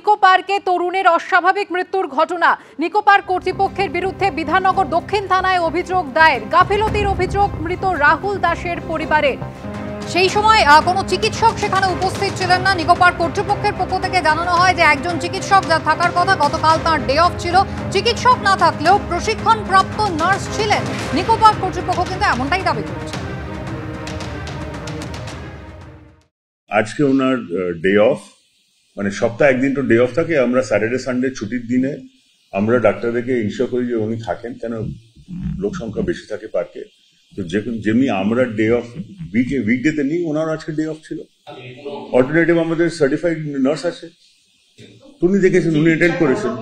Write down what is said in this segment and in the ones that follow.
নিকো পার্কে তরুণের অস্বাভাবিক মৃত্যুর ঘটনা। নিকো পার্ক কর্তৃপক্ষের বিরুদ্ধে বিধাননগর দক্ষিণ থানায় অভিযোগ দায়ের। গাফিলতির অভিযোগ মৃত রাহুল দাসের পরিবারের। সেই সময় কোনো চিকিৎসক সেখানে উপস্থিত ছিলেন না। নিকো পার্ক কর্তৃপক্ষের পক্ষ থেকে জানানো হয় যে একজন চিকিৎসক যা থাকার কথা, গতকাল তার ডে অফ ছিল। চিকিৎসক না থাকলেও প্রশিক্ষণপ্রাপ্ত নার্স ছিলেন। নিকো পার্ক কর্তৃপক্ষ কিন্তু এমনটাই দাবি করছে। আজকে ওনার ডে অফ, মানে সপ্তাহে একদিন তো ডে অফ থাকে। আমরা স্যাটারডে সানডে ছুটির দিনে আমরা ডাক্তারদেরকে ইনশিওর করি যে উনি থাকেন, কেন লোক সংখ্যা বেশি থাকে পার্কে। তো যেমনি আমরা ডে অফ উইকডেতে নিই, ওনার আজকে ডে অফ ছিল। অল্টারনেটিভ আমাদের সার্টিফাইড নার্স আছে, উনি দেখেছেন, উনি অ্যাটেন্ড করেছেন।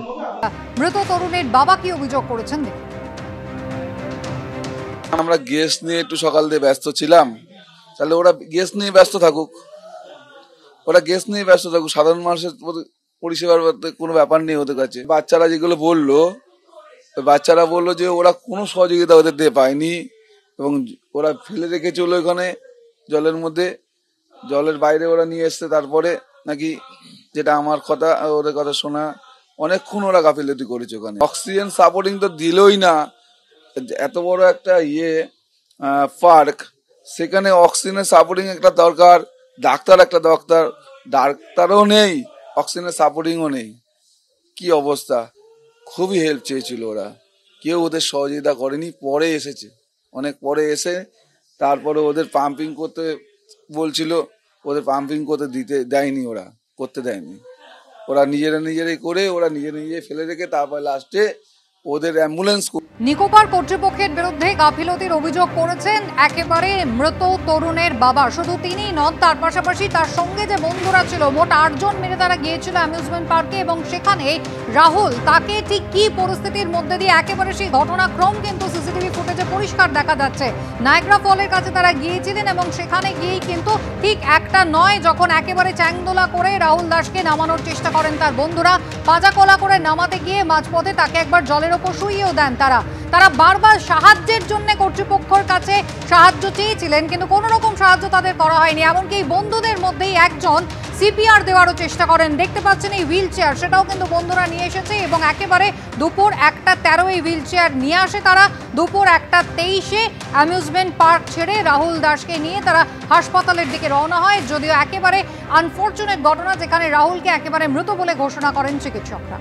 মৃত তরুণের বাবা কি অভিযোগ করেছেন দেখুন। আমরা গ্যাস নিয়ে একটু সকাল দিয়ে ব্যস্ত ছিলাম, তাহলে ওরা গ্যাস নিয়ে ব্যস্ত থাকুক, সাধারণ মানুষের পরিষেবার কোনো ব্যাপার নেই ওদের কাছে। বাচ্চারা যেগুলো বললো যে ওরা কোনো সহযোগিতা ওদের দিয়ে পায়নি এবং ওরা ফেলে রেখেছিল ওখানে জলের মধ্যে, জলের বাইরে ওরা নিয়ে এসছে। তারপরে নাকি যেটা আমার কথা, ওদের কথা শোনা, অনেকক্ষণ ওরা গাফিলতি করেছে ওখানে। অক্সিজেন সাপোর্টিং তো দিলই না, এত বড় একটা পার্ক, সেখানে অক্সিজেনের সাপোর্টিং একটা দরকার, ডাক্তারও নেই, অক্সিজেনের সাপোর্টিংও নেই। কি অবস্থা, খুবই হেল্প চেয়েছিল ওরা, কেউ ওদের সহযোগিতা করেনি। পরে এসেছে, অনেক পরে এসে তারপরে ওদের পাম্পিং করতে বলছিল, ওদের পাম্পিং করতে দেয়নি, করতে দেয়নি। ওরা নিজেরাই করে, ওরা নিজে ফেলে রেখে তারপর লাস্টে ওদের অ্যাম্বুলেন্স। নিকো পার্ক কর্তৃপক্ষের বিরুদ্ধে গাফিলতির অভিযোগ করেছেন একেবারে মৃত তরুণের বাবা। শুধু তিনি নন, তার পাশাপাশি তার সঙ্গে যে বন্ধুরা ছিল, মোট 8 জন মিলে তারা গিয়েছিল অ্যামিউজমেন্ট পার্কে। এবং সেখানে রাহুল, তাকে ঠিক কি পরিস্থিতির মধ্যে দিয়ে একেবারে সেই ঘটনাক্রম কিন্তু সিসিটিভি ফুটেজে পরিষ্কার দেখা যাচ্ছে। নায়াগ্রা ফলের কাছে তারা গিয়েছিলেন এবং সেখানে গিয়েই কিন্তু ঠিক একটা নয়, যখন একেবারে চ্যাংদোলা করে রাহুল দাসকে নামানোর চেষ্টা করেন তার বন্ধুরা, পাজাকলা করে নামাতে গিয়ে মাঝপথে তাকে একবার জলের ওপর শুইয়েও দেন তারা বারবার সাহায্যের জন্য কর্তৃপক্ষের কাছে সাহায্য চেয়েছিলেন, কিন্তু কোনো রকম সাহায্য তাদের করা হয়নি। এমনকি এই বন্ধুদের মধ্যেই একজন সিপিআর দেওয়ারও চেষ্টা করেন। দেখতে পাচ্ছেন এই হুইল চেয়ার, সেটাও কিন্তু বন্ধুরা নিয়ে এসেছে এবং একেবারে দুপুর 1:13 এই হুইল চেয়ার নিয়ে আসে তারা। দুপুর 1:23 অ্যামিউজমেন্ট পার্ক ছেড়ে রাহুল দাসকে নিয়ে তারা হাসপাতালের দিকে রওনা হয়। যদিও একেবারে আনফরচুনেট ঘটনা, যেখানে রাহুলকে একেবারে মৃত বলে ঘোষণা করেন চিকিৎসকরা।